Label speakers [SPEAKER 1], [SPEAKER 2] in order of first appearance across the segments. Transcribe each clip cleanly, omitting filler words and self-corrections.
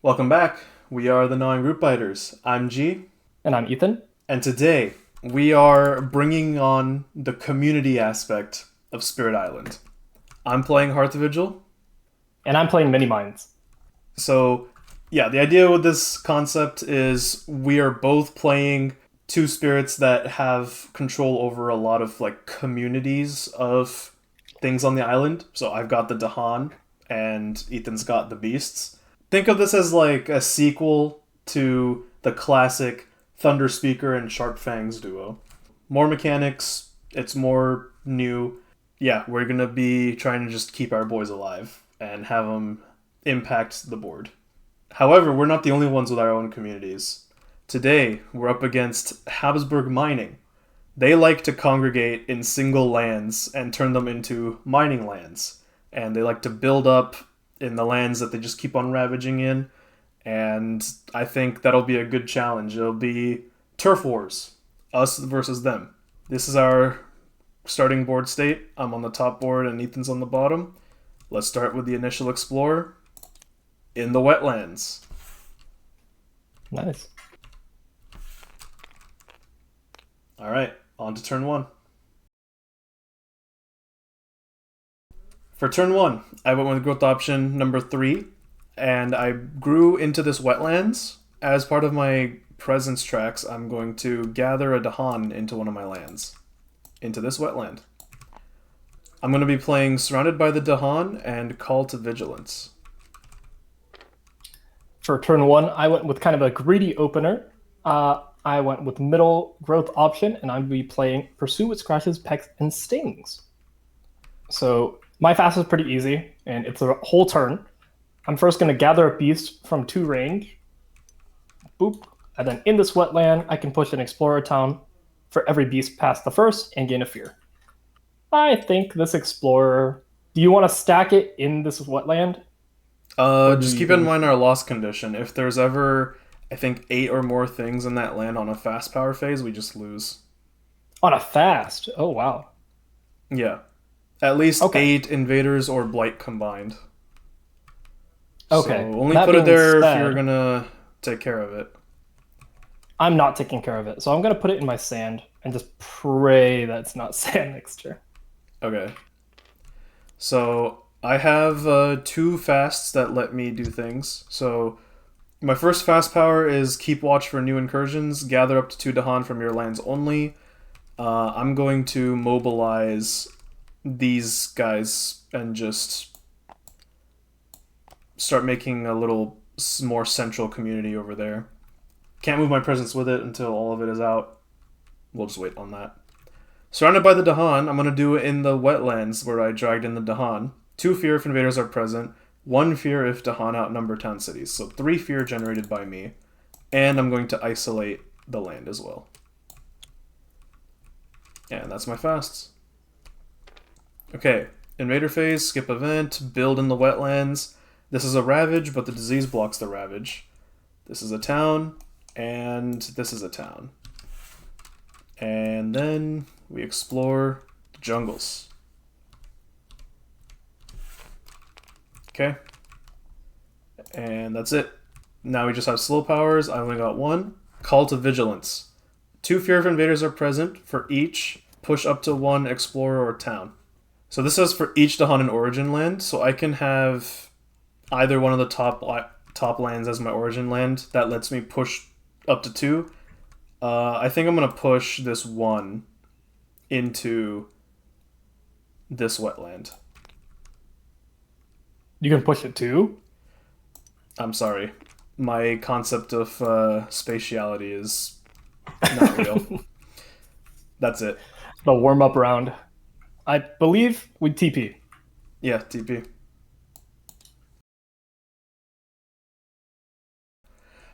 [SPEAKER 1] Welcome back. We are the Gnawing Root Biters. I'm G,
[SPEAKER 2] And I'm Ethan.
[SPEAKER 1] and today we are bringing on the community aspect of Spirit Island. I'm playing Hearth Vigil.
[SPEAKER 2] And I'm playing Mini Mines.
[SPEAKER 1] So, yeah, the idea with this concept is we are both playing two spirits that have control over a lot of like communities of things on the island. So I've got the Dahan, and Ethan's got the Beasts. Think of this as like a sequel to the classic Thunder Speaker and Sharp Fangs duo. More mechanics, it's more new. Yeah, we're gonna be trying to just keep our boys alive and have them impact the board. However, we're not the only ones with our own communities. Today, we're up against Habsburg Mining. They like to congregate in single lands and turn them into mining lands. And they like to build up in the lands that they just keep on ravaging in. And I think that'll be a good challenge. It'll be turf wars, us versus them. This is our starting board state. I'm on the top board and Ethan's on the bottom. Let's start with the initial explorer in the wetlands.
[SPEAKER 2] Nice.
[SPEAKER 1] All right, on to turn one. For turn one, I went with growth option number 3, and I grew into this wetlands. As part of my presence tracks, I'm going to gather a Dahan into one of my lands, into this wetland. I'm going to be playing Surrounded by the Dahan and Call to Vigilance.
[SPEAKER 2] For turn one, I went with kind of a greedy opener. I went with middle growth option, and I'm going to be playing Pursue with Scratches, Pecks, and Stings. So my fast is pretty easy, and it's a whole turn. I'm first going to gather a beast from 2 range. Boop. And then in this wetland, I can push an explorer town for every beast past the first and gain a fear. I think this explorer. Do you want to stack it in this wetland? Or do
[SPEAKER 1] Just
[SPEAKER 2] you
[SPEAKER 1] keep in
[SPEAKER 2] think
[SPEAKER 1] mind our loss condition. If there's ever, I think, 8 or more things in that land on a fast power phase, we just lose.
[SPEAKER 2] on a fast? Oh, wow.
[SPEAKER 1] Yeah. At least
[SPEAKER 2] Okay.
[SPEAKER 1] 8 invaders or blight combined. So
[SPEAKER 2] Okay.
[SPEAKER 1] only
[SPEAKER 2] That
[SPEAKER 1] put it
[SPEAKER 2] being
[SPEAKER 1] there if you're
[SPEAKER 2] said,
[SPEAKER 1] gonna take care of it.
[SPEAKER 2] I'm not taking care of it. So I'm going to put it in my sand and just pray that it's not sand mixture.
[SPEAKER 1] Okay. So I have 2 fasts that let me do things. So my first fast power is keep watch for new incursions, gather up to 2 Dahan from your lands only. I'm going to mobilize these guys and just start making a little more central community over there. Can't move my presence with it until all of it is out. We'll just wait on that. Surrounded by the Dahan, I'm going to do it in the wetlands where I dragged in the Dahan. 2 fear if invaders are present, 1 fear if Dahan outnumber town cities. So 3 fear generated by me. And I'm going to isolate the land as well. And that's my fasts. Okay, invader phase, skip event, build in the wetlands. This is a ravage, but the disease blocks the ravage. This is a town, and this is a town. And then we explore the jungles. Okay. And that's it. Now we just have slow powers. I only got 1. Call to Vigilance. 2 fear of invaders are present for each. Push up to 1 explorer or town. So this says for each Dahan and origin land. So I can have either one of the top lands as my origin land. That lets me push up to 2. I think I'm gonna push this 1 into this wetland.
[SPEAKER 2] You can push it too.
[SPEAKER 1] I'm sorry. My concept of spatiality is not real. That's it.
[SPEAKER 2] The warm up round. I believe with TP.
[SPEAKER 1] Yeah, TP.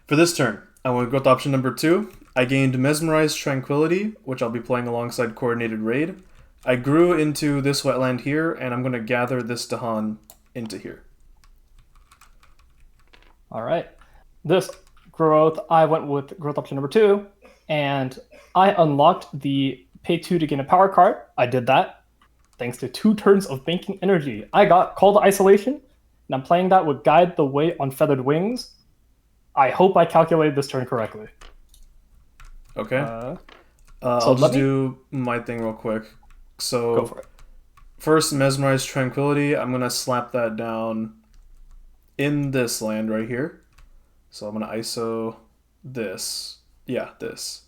[SPEAKER 1] For this turn, I went with growth option number 2. I gained Mesmerized Tranquility, which I'll be playing alongside Coordinated Raid. I grew into this wetland here, and I'm going to gather this Dahan into here.
[SPEAKER 2] All right. This growth, I went with growth option number 2, and I unlocked the pay 2 to gain a power card. I did that thanks to 2 turns of banking energy. I got Call to Isolation, and I'm playing that with Guide the Way on Feathered Wings. I hope I calculated this turn correctly.
[SPEAKER 1] Okay.
[SPEAKER 2] So
[SPEAKER 1] I'll just
[SPEAKER 2] let me
[SPEAKER 1] do my thing real quick.
[SPEAKER 2] go
[SPEAKER 1] So
[SPEAKER 2] for it.
[SPEAKER 1] first, Mesmerize Tranquility. I'm gonna slap that down in this land right here. So I'm gonna ISO this. Yeah, this.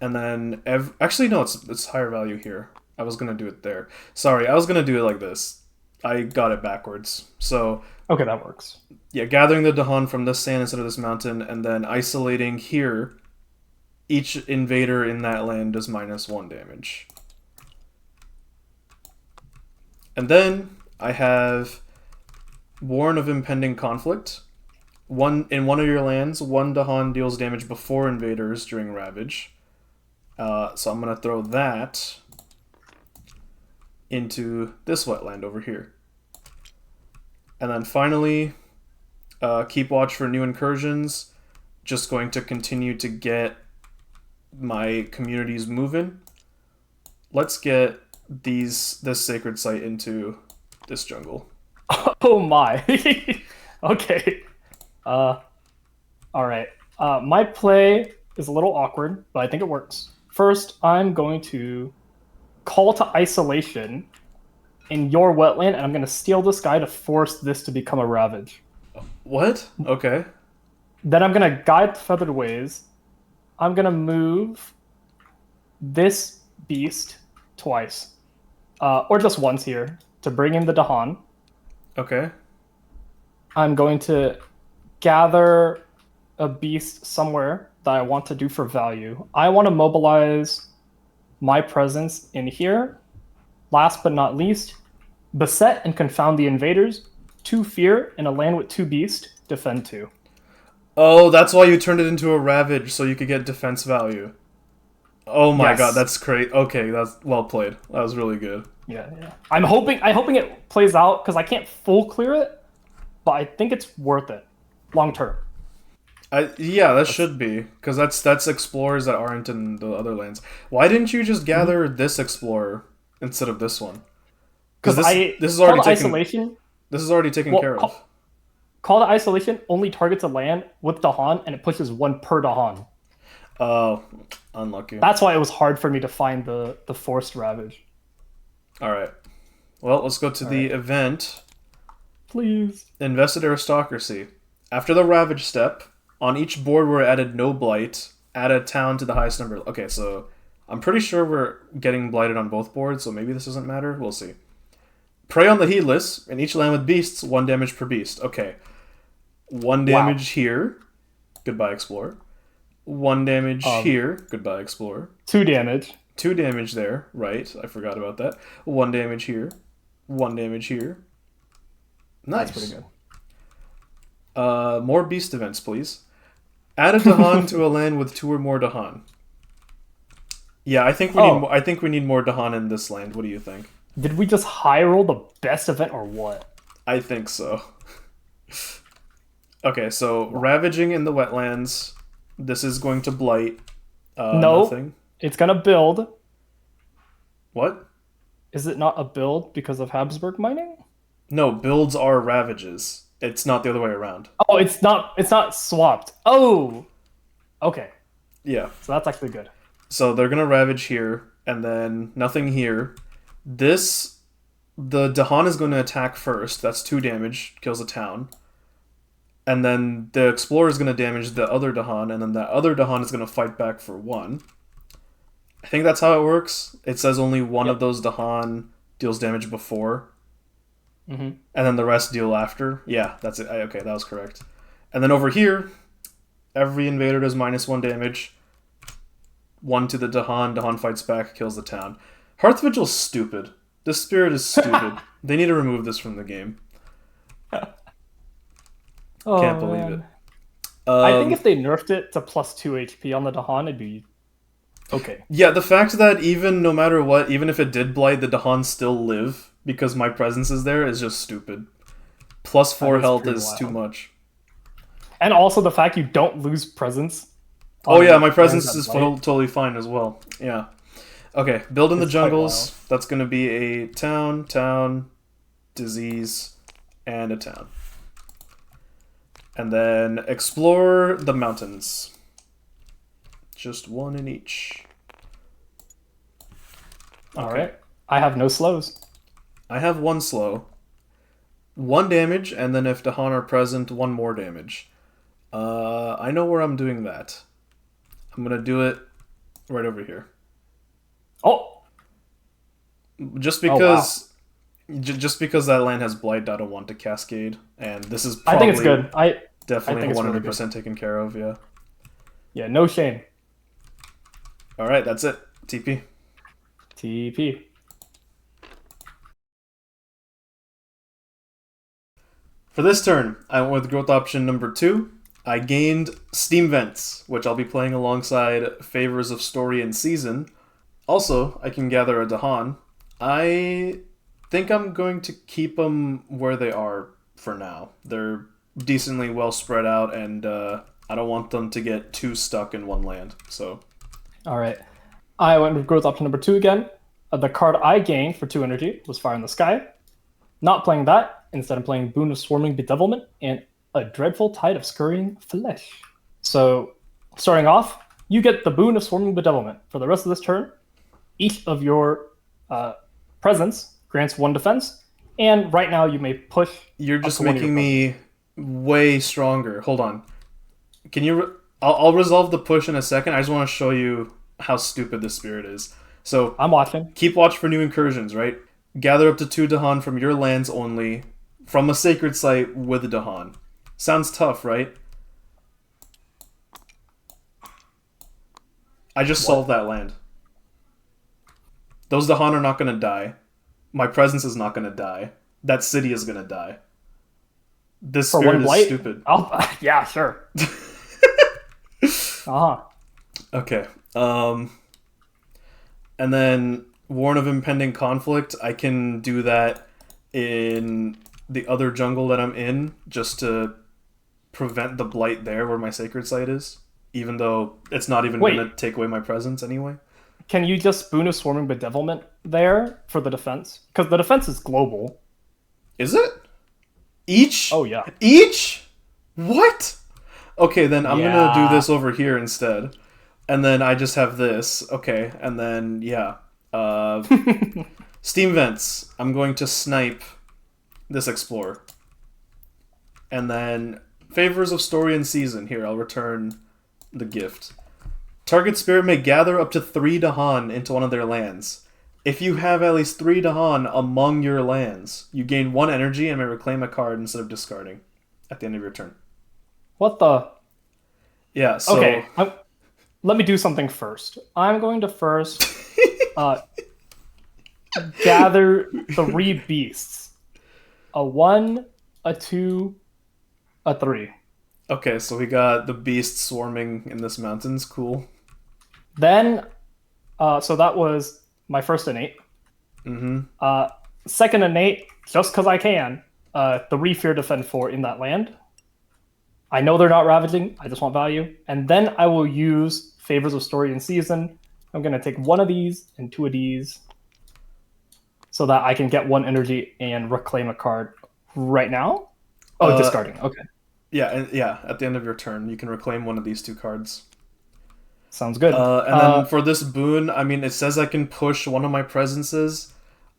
[SPEAKER 1] And then actually no, it's higher value here. I was gonna do it there. Sorry, I was gonna do it like this. I got it backwards. So
[SPEAKER 2] Okay, that works.
[SPEAKER 1] yeah, gathering the Dahan from this sand instead of this mountain, and then isolating here. Each invader in that land does -1 damage. And then I have Warn of Impending Conflict. In one of your lands, one Dahan deals damage before invaders during Ravage. So I'm gonna throw that into this wetland over here. And then finally, keep watch for new incursions. Just going to continue to get my communities moving. Let's get this sacred site into this jungle.
[SPEAKER 2] Oh my. Okay. All right. My play is a little awkward, but I think it works. First, I'm going to call to isolation in your wetland, and I'm going to steal this guy to force this to become a ravage.
[SPEAKER 1] What? Okay.
[SPEAKER 2] Then I'm going to guide the feathered ways. I'm going to move this beast twice, or just once here, to bring in the Dahan.
[SPEAKER 1] Okay.
[SPEAKER 2] I'm going to gather a beast somewhere that I want to do for value. I want to mobilize my presence in here. Last but not least, beset and confound the invaders. 2 fear in a land with 2 beast. Defend 2.
[SPEAKER 1] Oh, that's why you turned it into a ravage, so you could get defense value. Oh my
[SPEAKER 2] Yes.
[SPEAKER 1] god, that's great. Okay, that's well played. That was really good.
[SPEAKER 2] Yeah. I'm hoping it plays out because I can't full clear it, but I think it's worth it long term.
[SPEAKER 1] Yeah, that should be, because that's explorers that aren't in the other lands. Why didn't you just gather this explorer instead of this one?
[SPEAKER 2] Because
[SPEAKER 1] this is already taken.
[SPEAKER 2] isolation.
[SPEAKER 1] This is already taken care of.
[SPEAKER 2] Call to isolation only targets a land with Dahan, and it pushes 1 per Dahan.
[SPEAKER 1] Oh, unlucky.
[SPEAKER 2] That's why it was hard for me to find the forced ravage.
[SPEAKER 1] All right. Well, let's go to the event.
[SPEAKER 2] Please.
[SPEAKER 1] Invested aristocracy. After the ravage step, on each board where added no blight, add a town to the highest number. Okay, so I'm pretty sure we're getting blighted on both boards, so maybe this doesn't matter. We'll see. Prey on the heedless. In each land with beasts, 1 damage per beast. Okay. 1 damage here. Goodbye, Explorer. 1 damage here. Goodbye, Explorer.
[SPEAKER 2] 2 damage.
[SPEAKER 1] 2 damage there. Right. I forgot about that. 1 damage here. 1 damage here. Nice.
[SPEAKER 2] That's pretty
[SPEAKER 1] good. More beast events, please. Add a Dahan to a land with 2 or more Dahan. Yeah, I think we need more Dahan in this land. What do you think?
[SPEAKER 2] Did we just high roll the best event or what?
[SPEAKER 1] I think so. Okay, so ravaging in the wetlands. This is going to blight.
[SPEAKER 2] No,
[SPEAKER 1] nothing.
[SPEAKER 2] It's gonna build.
[SPEAKER 1] What?
[SPEAKER 2] Is it not a build because of Habsburg mining?
[SPEAKER 1] No, builds are ravages. It's not the other way around.
[SPEAKER 2] Oh, it's not. It's not swapped. Oh, okay.
[SPEAKER 1] Yeah.
[SPEAKER 2] So that's actually good.
[SPEAKER 1] So they're gonna ravage here, and then nothing here. The Dahan is going to attack first. That's 2 damage, kills a town. And then the Explorer is going to damage the other Dahan, and then that other Dahan is going to fight back for 1. I think that's how it works. It says only one of those Dahan deals damage before. And then the rest deal after. Yeah, that's it. Okay, that was correct. And then over here, every invader does -1 damage. 1 to the Dahan. Dahan fights back, kills the town. Hearth Vigil's stupid. This spirit is stupid. They need to remove this from the game. Can't believe it.
[SPEAKER 2] I think if they nerfed it to +2 HP on the Dahan, it'd be okay.
[SPEAKER 1] Yeah, the fact that even no matter what, even if it did blight, the Dahan still live because my presence is there is just stupid. +4 health is too much.
[SPEAKER 2] And also the fact you don't lose presence.
[SPEAKER 1] Oh yeah, my presence is totally fine as well. Yeah. Okay, build in the jungles. That's going to be a town, disease, and a town. And then explore the mountains. Just one in each.
[SPEAKER 2] All
[SPEAKER 1] Okay.
[SPEAKER 2] right. I have no slows.
[SPEAKER 1] I have one slow. One damage, and then if Dahan are present, one more damage. I know where I'm doing that. I'm gonna do it right over here.
[SPEAKER 2] Oh,
[SPEAKER 1] Just
[SPEAKER 2] oh wow.
[SPEAKER 1] because, just because that land has blight, I don't want to cascade, and this is
[SPEAKER 2] I think it's
[SPEAKER 1] probably
[SPEAKER 2] good. I
[SPEAKER 1] definitely
[SPEAKER 2] think it's really good.
[SPEAKER 1] 100% taken care of. Yeah.
[SPEAKER 2] Yeah, no shame.
[SPEAKER 1] All right, that's it. TP.
[SPEAKER 2] TP.
[SPEAKER 1] For this turn, I went with growth option number 2. I gained Steam Vents, which I'll be playing alongside Favors of Story and Season. Also, I can gather a Dahan. I think I'm going to keep them where they are for now. They're decently well spread out, and I don't want them to get too stuck in one land. So,
[SPEAKER 2] All right. I went with growth option number 2 again. The card I gained for 2 energy was Fire in the Sky. Not playing that. Instead, I'm playing Boon of Swarming Bedevilment and a Dreadful Tide of Scurrying Flesh. So, starting off, you get the Boon of Swarming Bedevilment. For the rest of this turn, each of your presence grants 1 defense, and right now you may push
[SPEAKER 1] you're
[SPEAKER 2] up
[SPEAKER 1] just
[SPEAKER 2] to one of your
[SPEAKER 1] making
[SPEAKER 2] presence.
[SPEAKER 1] me way stronger. Hold on. Can you. I'll resolve the push in a second. I just want to show you how stupid this spirit is. So,
[SPEAKER 2] I'm watching.
[SPEAKER 1] keep watch for new incursions, right? Gather up to 2 Dahan from your lands only, from a sacred site with a Dahan. Sounds tough, right? I just solved
[SPEAKER 2] What?
[SPEAKER 1] that land. Those Dahan are not going to die. My presence is not going to die. That city is going to die. This
[SPEAKER 2] For
[SPEAKER 1] spirit
[SPEAKER 2] 1
[SPEAKER 1] is
[SPEAKER 2] blight?
[SPEAKER 1] stupid.
[SPEAKER 2] Yeah, sure. Uh huh.
[SPEAKER 1] Okay. And then warn of impending conflict. I can do that in the other jungle that I'm in, just to prevent the blight there where my sacred site is, even though it's not even
[SPEAKER 2] Wait,
[SPEAKER 1] gonna take away my presence anyway.
[SPEAKER 2] can you just Boon of Swarming Bedevilment there for the defense? Because the defense is global.
[SPEAKER 1] Is it? Each?
[SPEAKER 2] Oh, yeah.
[SPEAKER 1] Each? What? Okay, then I'm gonna do
[SPEAKER 2] Yeah.
[SPEAKER 1] this over here instead. And then I just have this. Okay, and then yeah. Steam vents. I'm going to snipe this explorer. And then favors of story and season. Here, I'll return the gift. Target spirit may gather up to 3 Dahan into one of their lands. If you have at least 3 Dahan among your lands, you gain 1 energy and may reclaim a card instead of discarding at the end of your turn.
[SPEAKER 2] What the?
[SPEAKER 1] Yeah, so
[SPEAKER 2] Okay, let me do something first. I'm going to first uh, gather 3 beasts, a 1, a 2, a 3.
[SPEAKER 1] okay, so we got the beast swarming in this mountains. Cool.
[SPEAKER 2] Then, so that was my first innate.
[SPEAKER 1] Mm-hmm.
[SPEAKER 2] Uh, Second innate, just because I can, 3 fear defend 4 in that land. I know they're not ravaging. I just want value. And then I will use favors of story and season. I'm going to take 1 of these and 2 of these so that I can get 1 energy and reclaim a card right now. Oh,
[SPEAKER 1] Uh,
[SPEAKER 2] discarding. Okay.
[SPEAKER 1] yeah, and yeah. At the end of your turn, you can reclaim one of these 2 cards.
[SPEAKER 2] Sounds good.
[SPEAKER 1] And then for this boon, I mean, it says I can push one of my presences.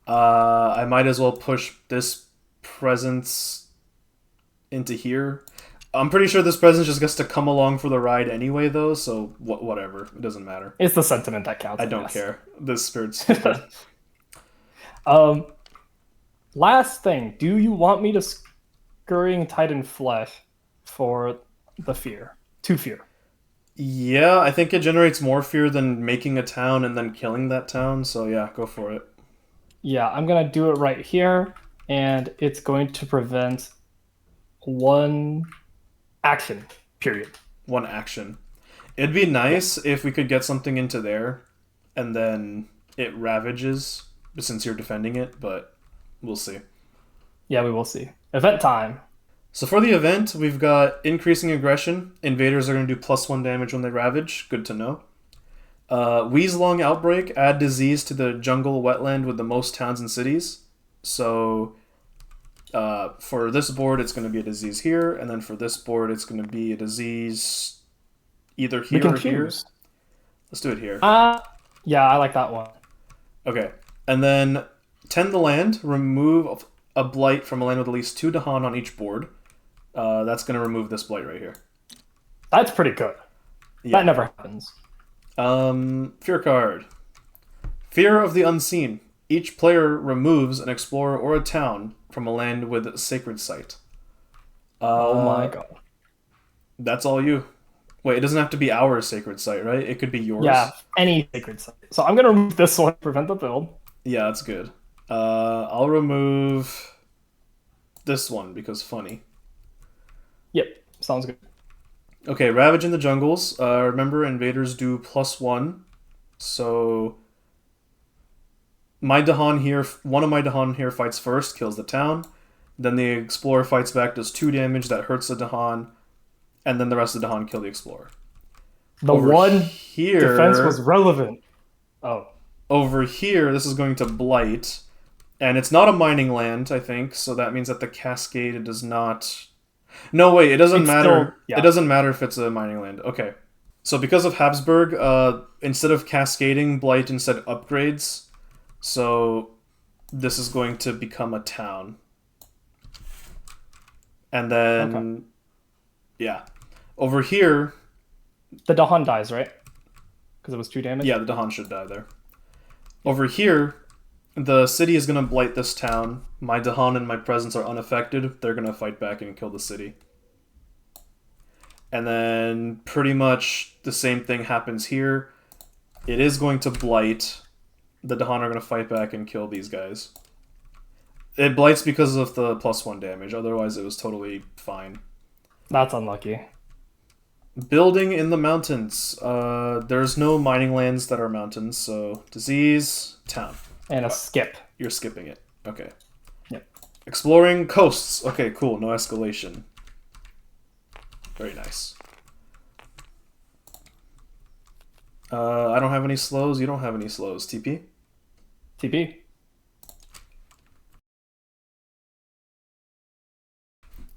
[SPEAKER 1] I might as well push this presence into here. I'm pretty sure this presence just gets to come along for the ride anyway, though. So whatever, it doesn't matter.
[SPEAKER 2] It's the sentiment that counts.
[SPEAKER 1] I
[SPEAKER 2] I
[SPEAKER 1] don't
[SPEAKER 2] guess.
[SPEAKER 1] care. This spirit's stupid.
[SPEAKER 2] um, Last thing, do you want me to scurrying Titan flesh for the fear? 2 fear.
[SPEAKER 1] Yeah, I think it generates more fear than making a town and then killing that town. So yeah, go for it.
[SPEAKER 2] Yeah, I'm gonna do it right here, and it's going to prevent 1 action. Period.
[SPEAKER 1] 1 action. It'd be
[SPEAKER 2] Yeah.
[SPEAKER 1] nice if we could get something into there, and then it ravages since you're defending it, but we'll see.
[SPEAKER 2] Yeah, we will see. Event time.
[SPEAKER 1] So for the event, we've got increasing aggression. Invaders are going to do +1 damage when they ravage. Good to know. Wheeze-long outbreak. Add disease to the jungle wetland with the most towns and cities. So For this board, it's going to be a disease here, and then for this board, it's going to be a disease either
[SPEAKER 2] We
[SPEAKER 1] here
[SPEAKER 2] can
[SPEAKER 1] or here.
[SPEAKER 2] choose.
[SPEAKER 1] Let's do it here.
[SPEAKER 2] Yeah, I like that one.
[SPEAKER 1] Okay, and then tend the land, remove a blight from a land with at least 2 Dahan on each board. That's going to remove this blight right here.
[SPEAKER 2] That's pretty good.
[SPEAKER 1] Yeah.
[SPEAKER 2] That never happens.
[SPEAKER 1] Fear card. Fear of the Unseen. Each player removes an explorer or a town from a land with sacred site.
[SPEAKER 2] Oh my god.
[SPEAKER 1] That's all you. Wait, it doesn't have to be our sacred site, right? It could be
[SPEAKER 2] Yeah,
[SPEAKER 1] yours.
[SPEAKER 2] any sacred site. So I'm gonna remove this one to prevent the build.
[SPEAKER 1] Yeah, that's good. I'll remove this one because funny.
[SPEAKER 2] Yep, sounds good.
[SPEAKER 1] Okay, Ravage in the Jungles. Remember, invaders do +1. So my Dahan here, one of my Dahan here fights first, kills the town. Then the Explorer fights back, does 2 damage, that hurts the Dahan. And then the rest of the Dahan kill the Explorer.
[SPEAKER 2] The
[SPEAKER 1] Over
[SPEAKER 2] one
[SPEAKER 1] here,
[SPEAKER 2] defense was relevant. Oh,
[SPEAKER 1] over here, this is going to Blight. And it's not a mining land, I think, so that means that the Cascade does not... No, wait, it doesn't
[SPEAKER 2] it's
[SPEAKER 1] matter.
[SPEAKER 2] still, yeah.
[SPEAKER 1] It doesn't matter if it's a mining land. Okay. So because of Habsburg, instead of cascading, Blight instead upgrades. So this is going to become a town. And then,
[SPEAKER 2] Okay.
[SPEAKER 1] yeah. Over here,
[SPEAKER 2] The Dahan dies, right? Because it was 2 damage.
[SPEAKER 1] yeah, the Dahan should die there. Over here, the city is going to blight this town. My Dahan and my presence are unaffected. They're going to fight back and kill the city. And then pretty much the same thing happens here. It is going to blight. The Dahan are going to fight back and kill these guys. It blights because of the +1 damage. Otherwise, it was totally fine.
[SPEAKER 2] That's unlucky.
[SPEAKER 1] Building in the mountains. There's no mining lands that are mountains, so disease, town.
[SPEAKER 2] And a skip.
[SPEAKER 1] You're skipping it. Okay.
[SPEAKER 2] Yep.
[SPEAKER 1] Exploring coasts. Okay, cool. No escalation. Very nice. I don't have any slows. You don't have any slows. TP?
[SPEAKER 2] TP.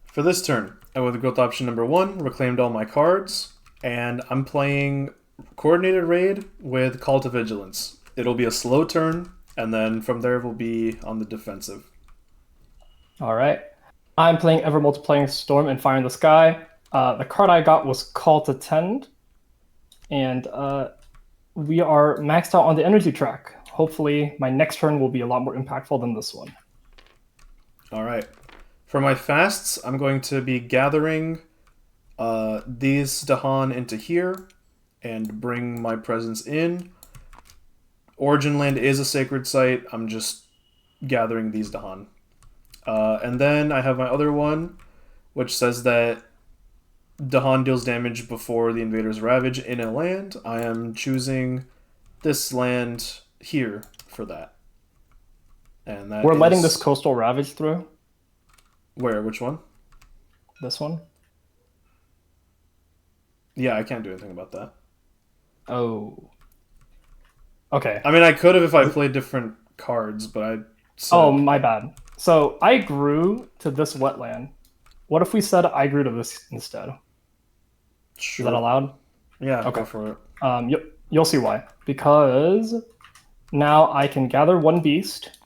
[SPEAKER 1] For this turn, I went with growth option number 1, reclaimed all my cards, and I'm playing Coordinated Raid with Call to Vigilance. It'll be a slow turn, and then from there we'll be on the defensive.
[SPEAKER 2] All right. I'm playing Ever Multiplying Storm and Fire in the Sky. The card I got was Call to Tend, and we are maxed out on the energy track. Hopefully, my next turn will be a lot more impactful than this one.
[SPEAKER 1] All right. For my fasts, I'm going to be gathering these Dahan into here and bring my presence in. Origin Land is a sacred site. I'm just gathering these Dahan. And then I have my other one, which says that Dahan deals damage before the Invaders Ravage in a land. I am choosing this land here for that. And that
[SPEAKER 2] We're letting
[SPEAKER 1] is-
[SPEAKER 2] this Coastal Ravage through.
[SPEAKER 1] Where? Which one?
[SPEAKER 2] This one.
[SPEAKER 1] Yeah, I can't do anything about that.
[SPEAKER 2] Oh. Okay.
[SPEAKER 1] I mean, I could have if I played different cards, but I said...
[SPEAKER 2] Oh, my bad. So I grew to this wetland. What if we said I grew to this instead?
[SPEAKER 1] Sure.
[SPEAKER 2] Is that allowed?
[SPEAKER 1] Yeah,
[SPEAKER 2] Okay.
[SPEAKER 1] go for it.
[SPEAKER 2] You'll see why. Because now I can gather 1 beast,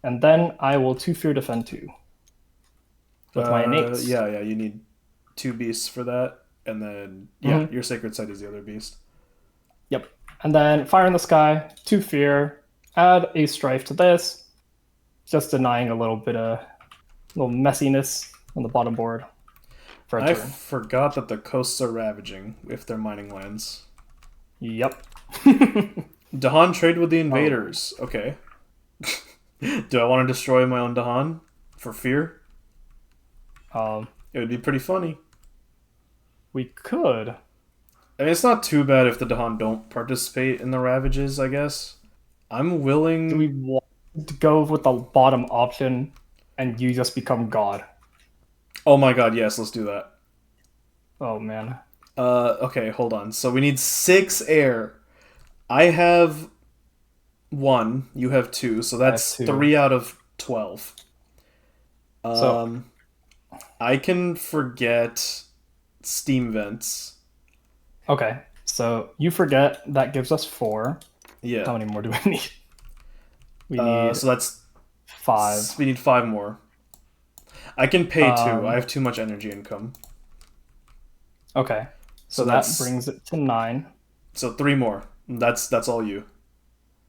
[SPEAKER 2] and then I will 2 fear defend 2 with my innates.
[SPEAKER 1] Yeah, you need 2 beasts for that, and then your sacred site is the other beast.
[SPEAKER 2] Yep. And then Fire in the Sky, 2 fear, add a strife to this, just denying a little bit of little messiness on the bottom board for a
[SPEAKER 1] I
[SPEAKER 2] turn.
[SPEAKER 1] forgot that the coasts are ravaging if they're mining lands.
[SPEAKER 2] Yep.
[SPEAKER 1] Dahan trade with the invaders. Okay. Do I want to destroy my own Dahan for fear? It would be pretty funny.
[SPEAKER 2] We could.
[SPEAKER 1] I mean, it's not too bad if the Dahan don't participate in the ravages, I guess. I'm willing...
[SPEAKER 2] Do we want to go with the bottom option and you just become God?
[SPEAKER 1] Oh my god, yes, let's do that.
[SPEAKER 2] Oh, man.
[SPEAKER 1] Okay, hold on. So we need 6 air. I have 1, you have 2, so that's
[SPEAKER 2] I have 2.
[SPEAKER 1] 3 out of 12.
[SPEAKER 2] So,
[SPEAKER 1] Um, I can forget steam vents.
[SPEAKER 2] okay. So you forget that gives us four.
[SPEAKER 1] Yeah.
[SPEAKER 2] How many more do we need? We need
[SPEAKER 1] So that's
[SPEAKER 2] five.
[SPEAKER 1] we need five more. I can pay two. I
[SPEAKER 2] Um,
[SPEAKER 1] have too much energy income.
[SPEAKER 2] okay.
[SPEAKER 1] So
[SPEAKER 2] So that
[SPEAKER 1] that's
[SPEAKER 2] brings it to nine.
[SPEAKER 1] so three more. That's all you.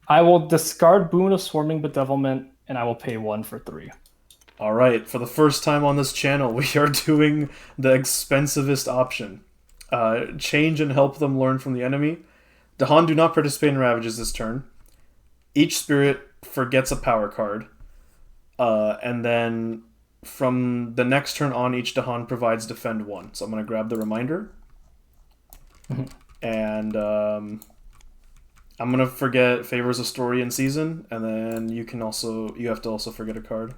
[SPEAKER 2] I will discard Boon of Swarming Bedevilment, and I will pay one for three.
[SPEAKER 1] All right. For the first time on this channel, we are doing the expensivest option. Change and help them learn from the enemy. Dahan do not participate in ravages this turn. Each spirit forgets a power card. And then from the next turn on, each Dahan provides defend one. So I'm going to grab the reminder.
[SPEAKER 2] Mhm.
[SPEAKER 1] And I'm going to forget favors of story and season. And then you have to also forget a card.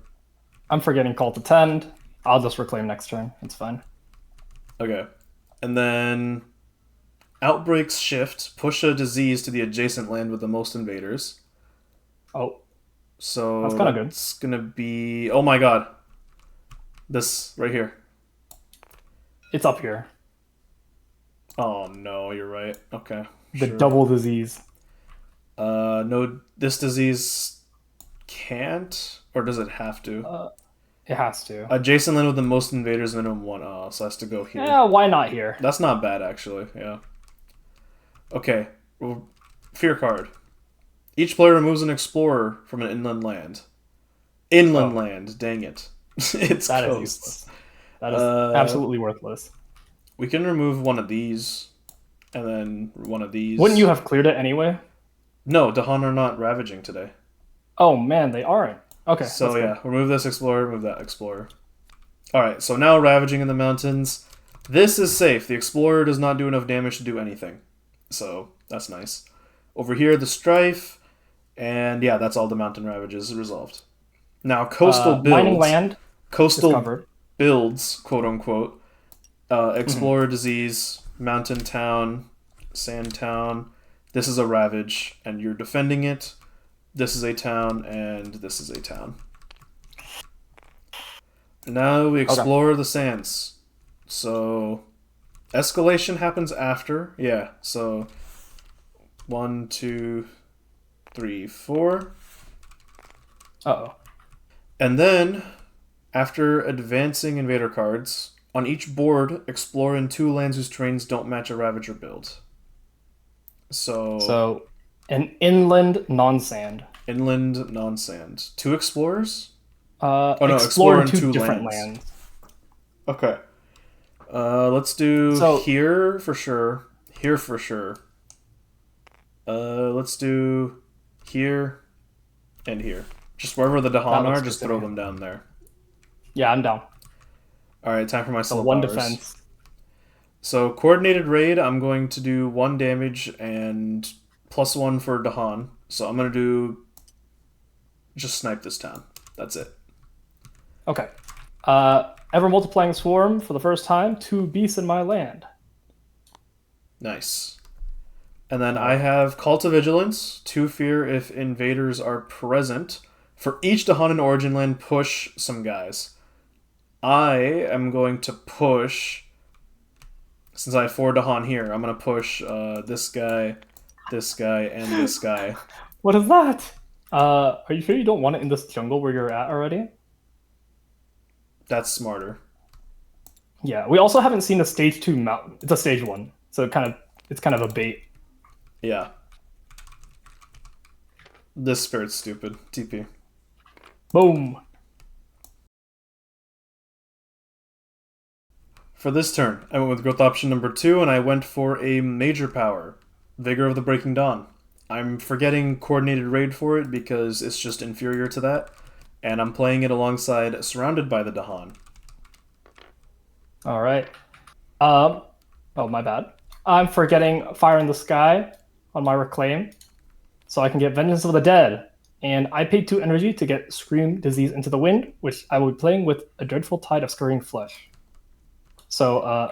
[SPEAKER 2] I'm forgetting Call to Tend. I'll just reclaim next turn. It's fine.
[SPEAKER 1] Okay. And then outbreaks shift, push a disease to the adjacent land with the most invaders.
[SPEAKER 2] Oh, that's
[SPEAKER 1] So
[SPEAKER 2] kind of good.
[SPEAKER 1] that's going to be. Oh my god. This right here.
[SPEAKER 2] It's up here.
[SPEAKER 1] Oh no, you're right. Okay,
[SPEAKER 2] The
[SPEAKER 1] sure.
[SPEAKER 2] double disease.
[SPEAKER 1] No, this disease can't, or does it have to?
[SPEAKER 2] Uh, it has to.
[SPEAKER 1] Adjacent land with the most invaders, minimum one. Oh, so it has to go here.
[SPEAKER 2] Yeah, why not here?
[SPEAKER 1] That's not bad, actually. Yeah. Okay. Well, fear card. Each player removes an explorer from an inland land. Inland
[SPEAKER 2] Oh,
[SPEAKER 1] land. Dang it. It's
[SPEAKER 2] that is
[SPEAKER 1] coasts.
[SPEAKER 2] useless. That is
[SPEAKER 1] Uh,
[SPEAKER 2] absolutely worthless.
[SPEAKER 1] we can remove one of these, and then one of
[SPEAKER 2] Wouldn't you
[SPEAKER 1] these.
[SPEAKER 2] have cleared it anyway?
[SPEAKER 1] No, Dahan are not ravaging today.
[SPEAKER 2] Oh man, they aren't. Okay,
[SPEAKER 1] So
[SPEAKER 2] that's good.
[SPEAKER 1] yeah, remove this explorer, remove that explorer. Alright, so now ravaging in the mountains. This is safe. The explorer does not do enough damage to do anything. So that's nice. Over here, the strife, and yeah, that's all the mountain ravages resolved. Now
[SPEAKER 2] Mining land is
[SPEAKER 1] coastal
[SPEAKER 2] covered.
[SPEAKER 1] builds, quote unquote,
[SPEAKER 2] Mhm.
[SPEAKER 1] explorer disease, mountain town, sand town. This is a ravage, and you're defending it. This is a town, and this is a town. Now we
[SPEAKER 2] Okay.
[SPEAKER 1] explore the sands. So escalation happens after. Yeah. So one, two, three, four.
[SPEAKER 2] Uh-oh.
[SPEAKER 1] And then after advancing invader cards, on each board, explore in two lands whose terrains don't match a Ravager build. So
[SPEAKER 2] So, an inland non-sand.
[SPEAKER 1] inland non-sand. Two explorers? Oh no,
[SPEAKER 2] Explore
[SPEAKER 1] explore
[SPEAKER 2] in
[SPEAKER 1] in
[SPEAKER 2] two
[SPEAKER 1] two
[SPEAKER 2] different
[SPEAKER 1] lands.
[SPEAKER 2] lands.
[SPEAKER 1] Okay. Let's do
[SPEAKER 2] So,
[SPEAKER 1] here for sure. Here for sure. Let's do here and here. Just wherever the
[SPEAKER 2] that
[SPEAKER 1] Dahan are,
[SPEAKER 2] looks good
[SPEAKER 1] just
[SPEAKER 2] to
[SPEAKER 1] throw
[SPEAKER 2] me.
[SPEAKER 1] them down there.
[SPEAKER 2] Yeah, I'm down.
[SPEAKER 1] All right, time for my
[SPEAKER 2] So
[SPEAKER 1] slow
[SPEAKER 2] one
[SPEAKER 1] powers.
[SPEAKER 2] defense.
[SPEAKER 1] So coordinated raid, I'm going to do one damage and plus one for Dahan. So I'm gonna do just snipe this town. That's it.
[SPEAKER 2] Okay. Ever multiplying swarm for the first time. Two beasts in my land.
[SPEAKER 1] Nice. And then
[SPEAKER 2] All
[SPEAKER 1] I
[SPEAKER 2] right.
[SPEAKER 1] have Call to Vigilance, two fear if invaders are present. For each Dahan in Origin Land, push some guys. I am going to push, since I have four Dahan here, I'm going to push this guy, and this guy.
[SPEAKER 2] What is that? Are you sure you don't want it in this jungle where you're at already?
[SPEAKER 1] That's smarter.
[SPEAKER 2] Yeah. We also haven't seen a stage two mountain. It's a stage one, so it's kind of a bait.
[SPEAKER 1] Yeah. This spirit's stupid. TP.
[SPEAKER 2] Boom.
[SPEAKER 1] For this turn, I went with growth option number 2, and I went for a major power, Vigor of the Breaking Dawn. I'm forgetting coordinated raid for it because it's just inferior to that, and I'm playing it alongside Surrounded by the Dahan.
[SPEAKER 2] All right. Um. Oh, my bad. I'm forgetting Fire in the Sky on my reclaim, so I can get Vengeance of the Dead. And I paid two energy to get Scream Disease into the Wind, which I will be playing with a Dreadful Tide of Scurrying Flesh. So,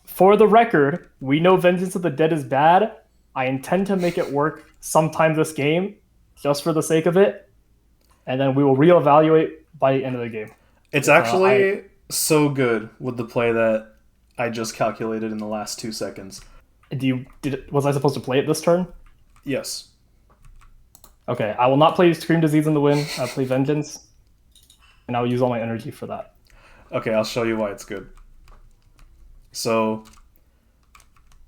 [SPEAKER 2] for the record, we know Vengeance of the Dead is bad. I intend to make it work sometime this game, just for the sake of it, and then we will reevaluate by the end of the game.
[SPEAKER 1] It's
[SPEAKER 2] I
[SPEAKER 1] actually so good with the play that I just calculated in the last 2 seconds.
[SPEAKER 2] was I supposed to play it this turn?
[SPEAKER 1] Yes.
[SPEAKER 2] Okay, I will not play Scream Disease in the Wind. I'll play Vengeance, and I'll use all my energy for that.
[SPEAKER 1] Okay, I'll show you why it's good. So,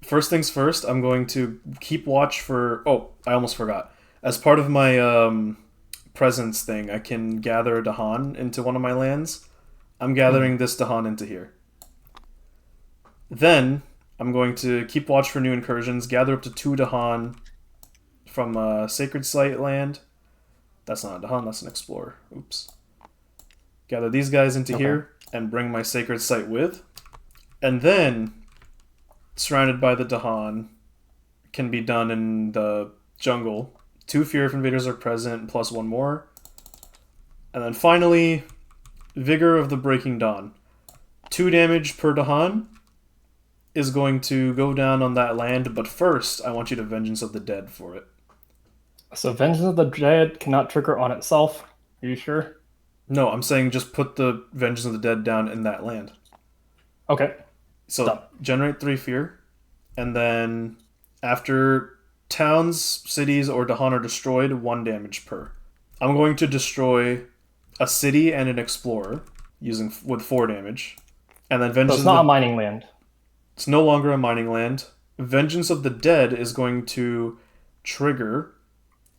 [SPEAKER 1] first things first, I'm going to keep watch for. Oh, I almost forgot. As part of my presence thing, I can gather a Dahan into one of my lands. I'm gathering this Dahan into here. Then, I'm going to keep watch for new incursions, gather up to 2 Dahan from a Sacred Site land. That's not a Dahan, that's an Explorer. Oops. Gather these guys into
[SPEAKER 2] Okay.
[SPEAKER 1] here and bring my Sacred Site with. And then, surrounded by the Dahan, can be done in the jungle. 2 Fear if Invaders are present, plus 1 more. And then finally, Vigor of the Breaking Dawn. 2 damage per Dahan is going to go down on that land, but first, I want you to Vengeance of the Dead for it.
[SPEAKER 2] So Vengeance of the Dead cannot trigger on itself. Are you sure?
[SPEAKER 1] No, I'm saying just put the Vengeance of the Dead down in that land.
[SPEAKER 2] Okay.
[SPEAKER 1] So
[SPEAKER 2] Done.
[SPEAKER 1] generate 3 Fear, and then after towns, cities, or Dahan are destroyed, 1 damage per. I'm going to destroy a city and an explorer using with 4 damage, and then
[SPEAKER 2] So
[SPEAKER 1] Vengeance
[SPEAKER 2] it's
[SPEAKER 1] of
[SPEAKER 2] not a
[SPEAKER 1] the.
[SPEAKER 2] mining land.
[SPEAKER 1] It's no longer a mining land. Vengeance of the Dead is going to trigger,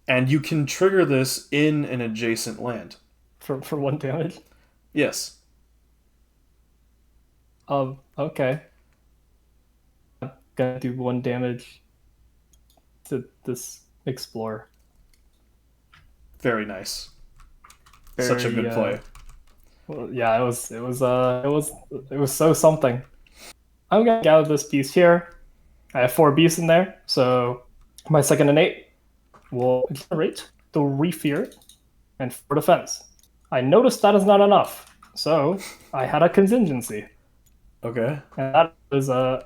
[SPEAKER 1] and you can trigger this in an adjacent land.
[SPEAKER 2] For 1 damage.
[SPEAKER 1] Yes.
[SPEAKER 2] Okay. I'm gonna do 1 damage to this explorer.
[SPEAKER 1] Very nice. Such a
[SPEAKER 2] Very
[SPEAKER 1] good play.
[SPEAKER 2] well, yeah, it was so something. I'm gonna gather this piece here. I have 4 beasts in there, so my second innate will generate 3 fear and 4 defense. I noticed that is not enough, so I had a contingency,
[SPEAKER 1] Okay.
[SPEAKER 2] and that is a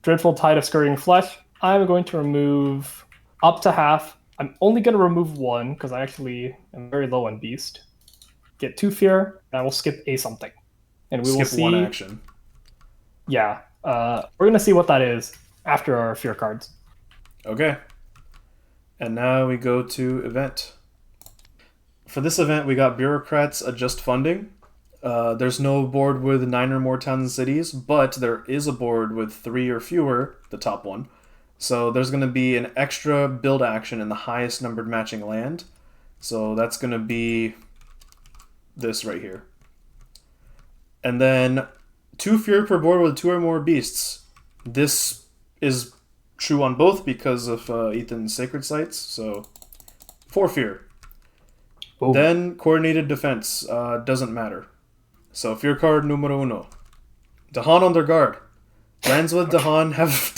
[SPEAKER 2] dreadful tide of scurrying flesh. I'm going to remove up to half. I'm only going to remove 1 because I actually am very low on beast. Get 2 fear, and I will skip a something, and we will
[SPEAKER 1] Skip 1
[SPEAKER 2] see.
[SPEAKER 1] action.
[SPEAKER 2] Yeah, we're gonna see what that is after our fear cards.
[SPEAKER 1] Okay. And now we go to event. For this event, we got Bureaucrats Adjust Funding. There's no board with 9 or more towns and cities, but there is a board with 3 or fewer, the top one. So there's going to be an extra build action in the highest numbered matching land. So that's going to be this right here. And then 2 fear per board with 2 or more beasts. This is true on both because of Ethan's sacred sites. So 4 fear.
[SPEAKER 2] Boom.
[SPEAKER 1] Then coordinated defense doesn't matter. So fear card numero uno. Dahan on their guard. Lands with Dahan have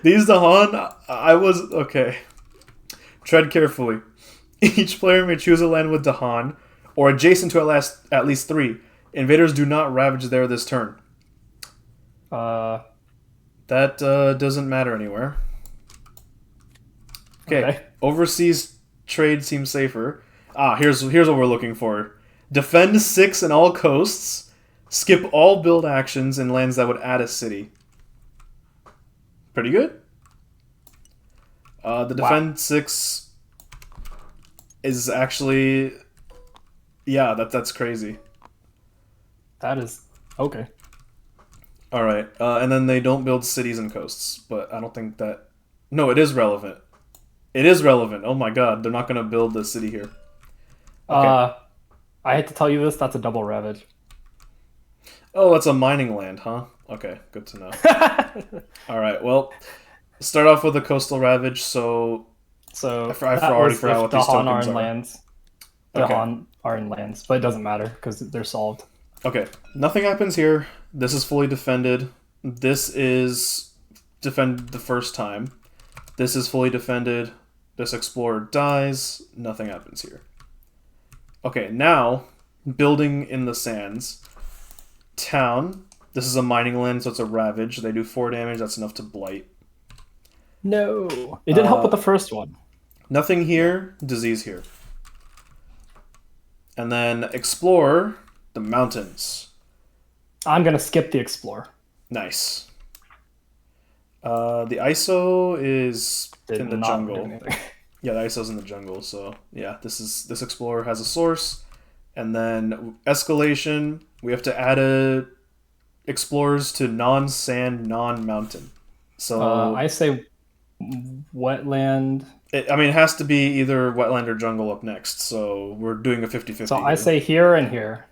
[SPEAKER 1] these Dahan. I was okay. Tread carefully. Each player may choose a land with Dahan or adjacent to at least 3. Invaders do not ravage there this turn.
[SPEAKER 2] Uh,
[SPEAKER 1] That doesn't matter anywhere. Okay. Overseas trade seems safer. Here's what we're looking for. Defend 6 in all coasts. Skip all build actions in lands that would add a city. Pretty good. The defend 6 is actually, yeah, that's crazy.
[SPEAKER 2] That is okay.
[SPEAKER 1] All right, and then they don't build cities and coasts, but I don't think that. No, it is relevant. It is relevant. Oh my god, they're not gonna build the city here. Okay.
[SPEAKER 2] I hate to tell you this. That's a double ravage.
[SPEAKER 1] Oh, that's a mining land, huh? Okay, good to know. All right, well, start off with a coastal ravage. So
[SPEAKER 2] So
[SPEAKER 1] I already forgot what these tokens are.
[SPEAKER 2] lands.
[SPEAKER 1] Okay.
[SPEAKER 2] Dahan are in lands, but it doesn't matter because they're solved.
[SPEAKER 1] Okay, nothing happens here. This is fully defended. This is defended the first time. This is fully defended. This explorer dies. Nothing happens here. Okay, now, building in the sands. Town. This is a mining land, so it's a ravage. They do 4 damage. That's enough to blight.
[SPEAKER 2] No, it did help with the first one.
[SPEAKER 1] Nothing here. Disease here. And then explore the mountains.
[SPEAKER 2] I'm gonna skip the explore.
[SPEAKER 1] Nice. The ISO is
[SPEAKER 2] Did
[SPEAKER 1] in the
[SPEAKER 2] not do
[SPEAKER 1] jungle.
[SPEAKER 2] anything.
[SPEAKER 1] Yeah, the ISO's in the jungle. So yeah, this explorer has a source, and then escalation. We have to add a explorers to non-sand, non-mountain. So
[SPEAKER 2] I say wetland.
[SPEAKER 1] I mean, it has to be either wetland or jungle up next. So we're doing a
[SPEAKER 2] So
[SPEAKER 1] 50-50
[SPEAKER 2] I
[SPEAKER 1] here.
[SPEAKER 2] say here and here.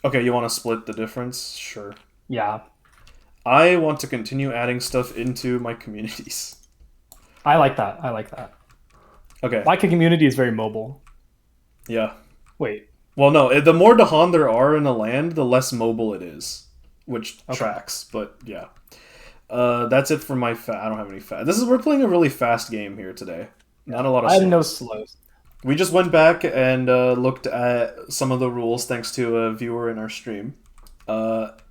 [SPEAKER 1] Okay, you want to split the difference? Sure.
[SPEAKER 2] Yeah,
[SPEAKER 1] I want to continue adding stuff into my communities.
[SPEAKER 2] I like that. I like that.
[SPEAKER 1] Okay,
[SPEAKER 2] My community is very mobile.
[SPEAKER 1] yeah.
[SPEAKER 2] Wait.
[SPEAKER 1] Well, no, the more Dahan there are in a land, the less mobile it is, which
[SPEAKER 2] Okay.
[SPEAKER 1] tracks. But yeah, that's it for my fat. I don't have any fat. We're playing a really fast game here today. Not a lot of
[SPEAKER 2] I have no
[SPEAKER 1] slows.
[SPEAKER 2] slows.
[SPEAKER 1] We just went back and looked at some of the rules thanks to a viewer in our stream.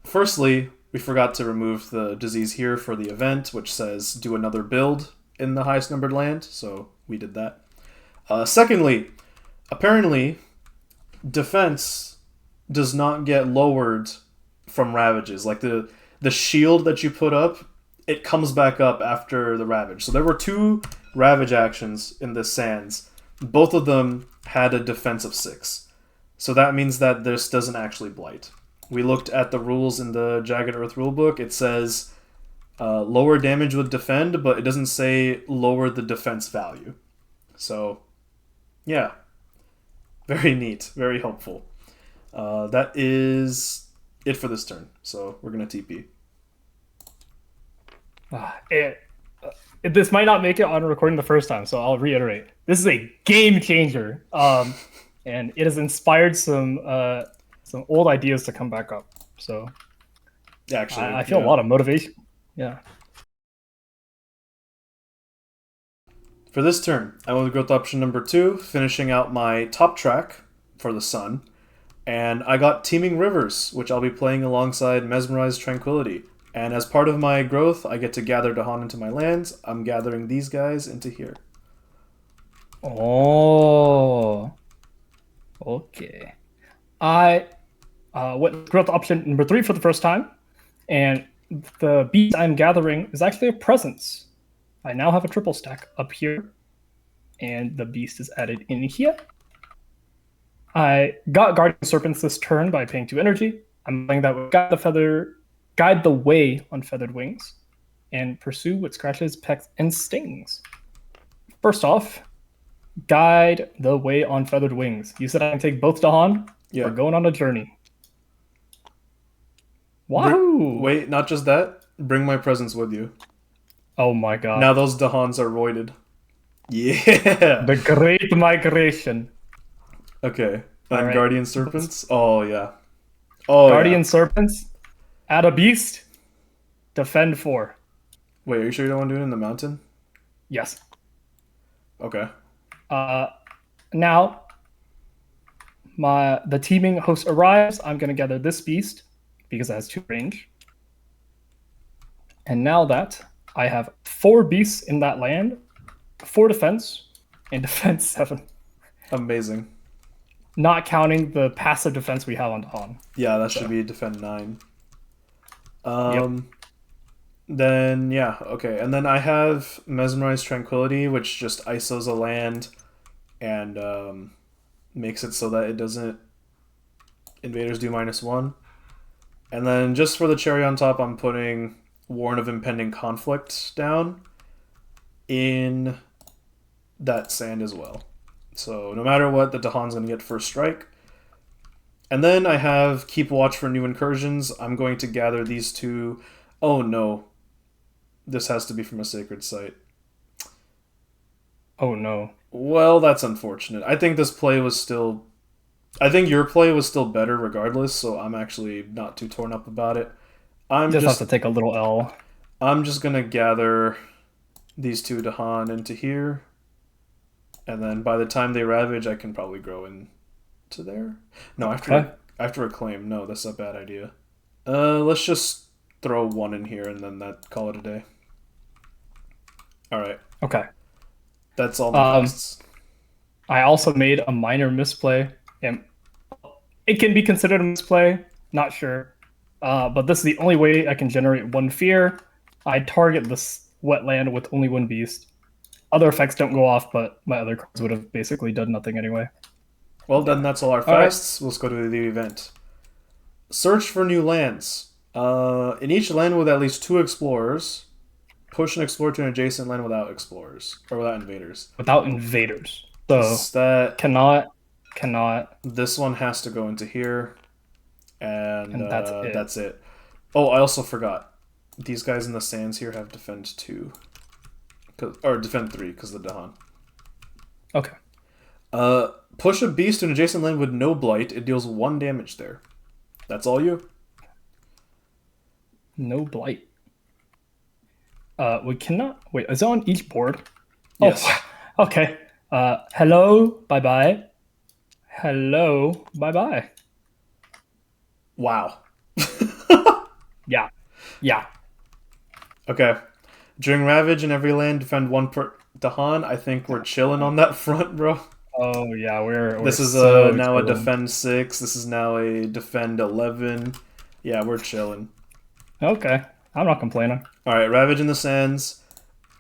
[SPEAKER 1] Firstly, we forgot to remove the disease here for the event, which says do another build in the highest numbered land. So we did that. Secondly, apparently defense does not get lowered from ravages. Like the shield that you put up, it comes back up after the ravage. So there were two ravage actions in the sands. Both of them had a defense of 6. So that means that this doesn't actually blight. We looked at the rules in the Jagged Earth rulebook. It says lower damage with defend, but it doesn't say lower the defense value. So, yeah, very neat, very helpful. That is it for this turn. So we're gonna TP.
[SPEAKER 2] It, this might not make it on recording the first time, so I'll reiterate. This is a game changer, and it has inspired some old ideas to come back up. So
[SPEAKER 1] Actually,
[SPEAKER 2] I feel a
[SPEAKER 1] yeah.
[SPEAKER 2] lot of motivation. Yeah.
[SPEAKER 1] For this turn, I will go with option number 2, finishing out my top track for the sun. And I got Teeming Rivers, which I'll be playing alongside Mesmerized Tranquility. And as part of my growth, I get to gather Dahan into my lands. I'm gathering these guys into here.
[SPEAKER 2] Oh. Okay. I went growth option number 3 for the first time, and the beast I'm gathering is actually a presence. I now have a triple stack up here, and the beast is added in here. I got Guardian Serpents this turn by paying 2 energy. I'm playing that with Guide the Way on Feathered Wings, and Pursue with Scratches, Pecks, and Stings. First off, Guide the Way on Feathered Wings. You said I can take both Dahan?
[SPEAKER 1] Yeah.
[SPEAKER 2] We're going on a journey. Wahoo!
[SPEAKER 1] Wait, not just that. Bring my presence with you.
[SPEAKER 2] Oh my god.
[SPEAKER 1] Now those Dahans are roided. Yeah!
[SPEAKER 2] The Great Migration.
[SPEAKER 1] Okay. And
[SPEAKER 2] right.
[SPEAKER 1] Guardian Serpents? Oh, yeah. Oh,
[SPEAKER 2] Guardian
[SPEAKER 1] yeah.
[SPEAKER 2] Serpents, add a beast, defend 4.
[SPEAKER 1] Wait, are you sure you don't want to do it in the mountain?
[SPEAKER 2] Yes.
[SPEAKER 1] Okay.
[SPEAKER 2] Now, the teaming host arrives. I'm going to gather this beast because it has 2 range. And now that I have 4 beasts in that land, 4 defense, and defense 7.
[SPEAKER 1] Amazing.
[SPEAKER 2] Not counting the passive defense we have on Dawn.
[SPEAKER 1] Yeah, that should be defend 9. Then, yeah, okay. And then I have Mesmerized Tranquility, which just ISOs a land and makes it so that it doesn't... Invaders do -1. And then just for the cherry on top, I'm putting Warn of Impending Conflict down in that sand as well. So no matter what, the Dahan's going to get first strike. And then I have Keep Watch for New Incursions. I'm going to gather these 2... Oh no. This has to be from a sacred site.
[SPEAKER 2] Oh no.
[SPEAKER 1] Well, that's unfortunate. I think this play was still... I think your play was still better regardless, so I'm actually not too torn up about it. I'm
[SPEAKER 2] just have to take a little L.
[SPEAKER 1] I'm just going to gather these 2 Dahan into here. And then by the time they ravage, I can probably grow into there. No, I have to reclaim. No, that's a bad idea. Let's just throw 1 in here and then call it a day. All right.
[SPEAKER 2] Okay.
[SPEAKER 1] That's all my costs.
[SPEAKER 2] I also made a minor misplay. And it can be considered a misplay. Not sure. But this is the only way I can generate one fear. I target this wetland with only one beast. Other effects don't go off, but my other cards would have basically done nothing anyway.
[SPEAKER 1] Well, then that's all our
[SPEAKER 2] All right.
[SPEAKER 1] fasts. Let's go to the event. Search for new lands. In each land with at least 2 explorers, push an explorer to an adjacent land without explorers or without invaders.
[SPEAKER 2] Without invaders. So
[SPEAKER 1] That
[SPEAKER 2] cannot,
[SPEAKER 1] this one has to go into here, and
[SPEAKER 2] and that's it.
[SPEAKER 1] that's it. Oh, I also forgot. These guys in the sands here have defend 2, or defend 3 because of the Dahan.
[SPEAKER 2] Okay.
[SPEAKER 1] Push a beast to an adjacent land with no blight. It deals 1 damage there. That's all you.
[SPEAKER 2] No blight. We cannot wait. Is it on each board?
[SPEAKER 1] Yes.
[SPEAKER 2] Oh, okay. Hello. Bye bye. Hello. Bye bye.
[SPEAKER 1] Wow.
[SPEAKER 2] Yeah. Yeah.
[SPEAKER 1] Okay. During Ravage in every land, defend 1 per Dahan. I think we're chilling on that front, bro.
[SPEAKER 2] Oh yeah, we're
[SPEAKER 1] This is
[SPEAKER 2] so
[SPEAKER 1] now a
[SPEAKER 2] chilling.
[SPEAKER 1] defend 6. This is now a defend 11. Yeah, we're chilling.
[SPEAKER 2] Okay. I'm not complaining.
[SPEAKER 1] All right, Ravage in the Sands.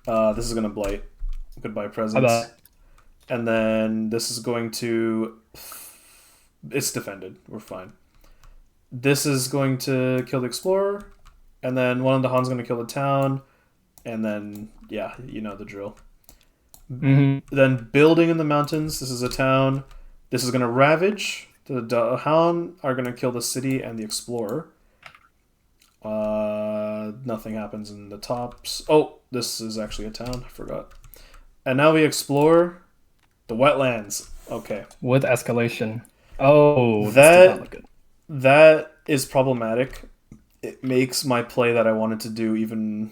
[SPEAKER 1] This is gonna blight. Goodbye
[SPEAKER 2] Bye
[SPEAKER 1] presents.
[SPEAKER 2] bye.
[SPEAKER 1] And then this is going to. It's defended. We're fine. This is going to kill the explorer, and then one of the Han's going to kill the town, and then yeah, you know the drill. Then building in the mountains. This is a town. This is going to ravage. The Han are going to kill the city and the explorer. Nothing happens in the tops. Oh, this is actually a town. I forgot. And now we explore the wetlands. Okay.
[SPEAKER 2] With escalation. Oh, this does not look
[SPEAKER 1] That
[SPEAKER 2] good.
[SPEAKER 1] that is problematic. It makes my play that I wanted to do even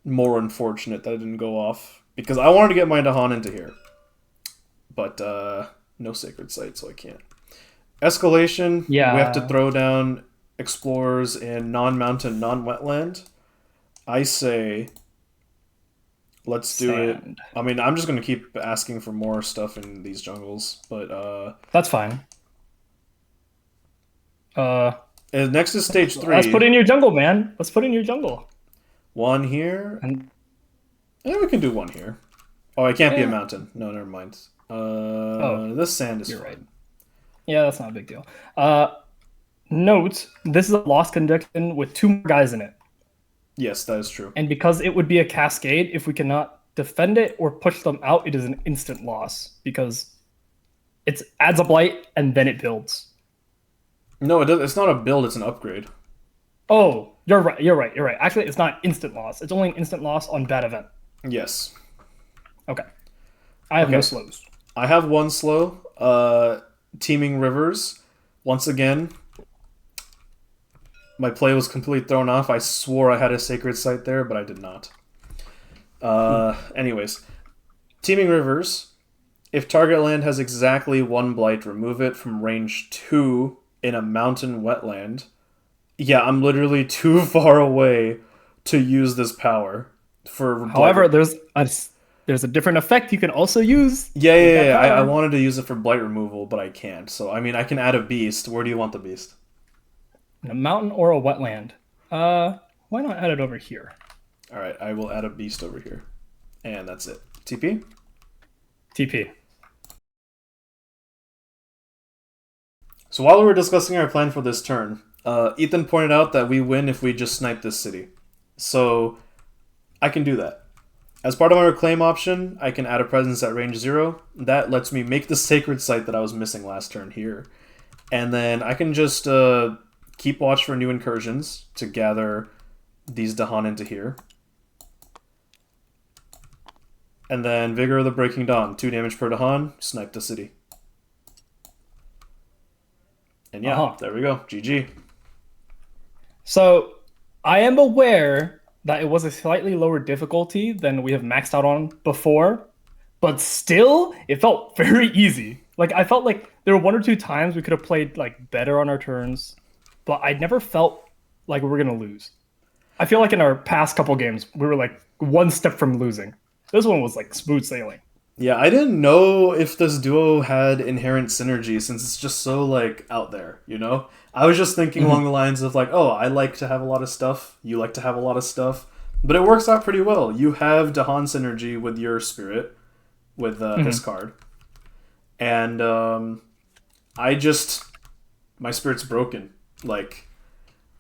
[SPEAKER 1] more unfortunate that it didn't go off. Because I wanted to get my Dahan into here. But no sacred site, so I can't. Escalation. We have to
[SPEAKER 2] Yeah.
[SPEAKER 1] throw down explorers in non-mountain, non-wetland. I say let's do it.
[SPEAKER 2] Sand.
[SPEAKER 1] I mean, I'm just gonna keep asking for more stuff in these jungles, but
[SPEAKER 2] That's fine. Uh,
[SPEAKER 1] next is stage
[SPEAKER 2] let's put
[SPEAKER 1] 3.
[SPEAKER 2] in your jungle, man. Let's put in your jungle.
[SPEAKER 1] One here.
[SPEAKER 2] And
[SPEAKER 1] Yeah, we can do one here. Oh, it can't be a
[SPEAKER 2] yeah.
[SPEAKER 1] mountain. No, never mind.
[SPEAKER 2] Oh,
[SPEAKER 1] This sand is
[SPEAKER 2] you're
[SPEAKER 1] fine.
[SPEAKER 2] right. Yeah, that's not a big deal. Note, this is a lost conjunction with 2 more guys in it.
[SPEAKER 1] Yes, that is true.
[SPEAKER 2] And because it would be a cascade, if we cannot defend it or push them out, it is an instant loss because it adds a blight and then it builds.
[SPEAKER 1] No, it's not a build. It's an upgrade.
[SPEAKER 2] Oh, you're right. You're right. You're right. Actually, it's not instant loss. It's only an instant loss on bad event.
[SPEAKER 1] Yes.
[SPEAKER 2] Okay. I have no
[SPEAKER 1] Okay.
[SPEAKER 2] slows.
[SPEAKER 1] I have 1 slow. Teeming rivers. Once again, my play was completely thrown off. I swore I had a sacred site there, but I did not. Anyways, teeming rivers. If target land has exactly 1 blight, remove it from range 2 in a mountain wetland. Yeah, I'm literally too far away to use this power for blight.
[SPEAKER 2] However, there's a different effect you can also use.
[SPEAKER 1] Yeah. I
[SPEAKER 2] Power.
[SPEAKER 1] wanted to use it for blight removal, but I can't. So I mean, I can add a beast. Where do you want the beast?
[SPEAKER 2] In a mountain or a wetland. Why not add it over here?
[SPEAKER 1] All right, I will add a beast over here, and that's it. TP.
[SPEAKER 2] TP.
[SPEAKER 1] So while we were discussing our plan for this turn, Ethan pointed out that we win if we just snipe this city. So I can do that. As part of my reclaim option, I can add a presence at range 0. That lets me make the sacred site that I was missing last turn here. And then I can just keep watch for new incursions to gather these Dahan into here. And then Vigor of the Breaking Dawn. 2 damage per Dahan, snipe the city. And yeah, There we go. GG.
[SPEAKER 2] So I am aware that it was a slightly lower difficulty than we have maxed out on before, but still, it felt very easy. Like I felt like there were 1 or 2 times we could have played like better on our turns, but I never felt like we were gonna lose. I feel like in our past couple games we were like 1 step from losing. This one was like smooth sailing.
[SPEAKER 1] Yeah, I didn't know if this duo had inherent synergy since it's just so like out there, you know? I was just thinking along
[SPEAKER 2] Mhm.
[SPEAKER 1] the lines of like, oh, I like to have a lot of stuff, you like to have a lot of stuff, but it works out pretty well. You have Dahan synergy with your spirit with this
[SPEAKER 2] Mhm.
[SPEAKER 1] card, and I just my spirit's broken. Like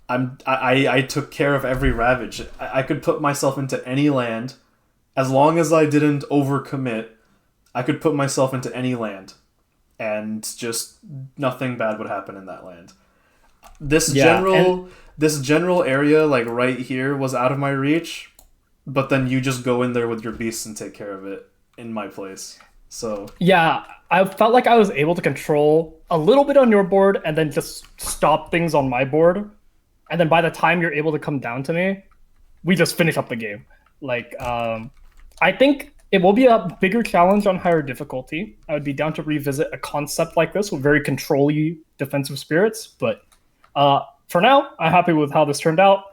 [SPEAKER 1] I took care of every ravage. I could put myself into any land as long as I didn't overcommit. I could put myself into any land and just nothing bad would happen in that land. This
[SPEAKER 2] Yeah, and
[SPEAKER 1] general this general area like right here was out of my reach, but then you just go in there with your beasts and take care of it in my place. So,
[SPEAKER 2] yeah, I felt like I was able to control a little bit on your board and then just stop things on my board. And then by the time you're able to come down to me, we just finish up the game. Like, I think it will be a bigger challenge on higher difficulty. I would be down to revisit a concept like this with very control-y defensive spirits. But for now, I'm happy with how this turned out.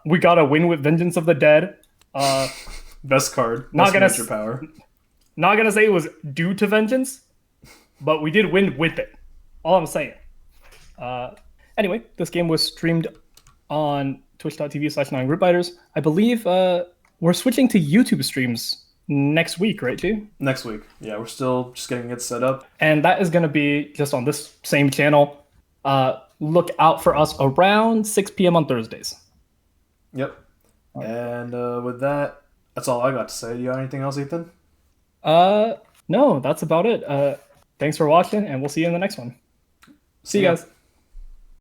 [SPEAKER 2] We got a win with Vengeance of the Dead. Uh,
[SPEAKER 1] best card,
[SPEAKER 2] not
[SPEAKER 1] best
[SPEAKER 2] gonna
[SPEAKER 1] major power.
[SPEAKER 2] not gonna say it was due to Vengeance, but we did win with it. All I'm saying. Uh, anyway, this game was streamed on twitch.tv/9groupbiters. I believe we're switching to YouTube streams next week, right, G?
[SPEAKER 1] Next week. Yeah, we're still just getting it set up.
[SPEAKER 2] And that is going to be just on this same channel. Look out for us around 6 p.m. on Thursdays.
[SPEAKER 1] Yep. And with that, that's all I got to say. Do you got anything else, Ethan?
[SPEAKER 2] Uh, no, that's about it. Thanks for watching, and we'll see you in the next one. See
[SPEAKER 1] See
[SPEAKER 2] you
[SPEAKER 1] ya.
[SPEAKER 2] guys.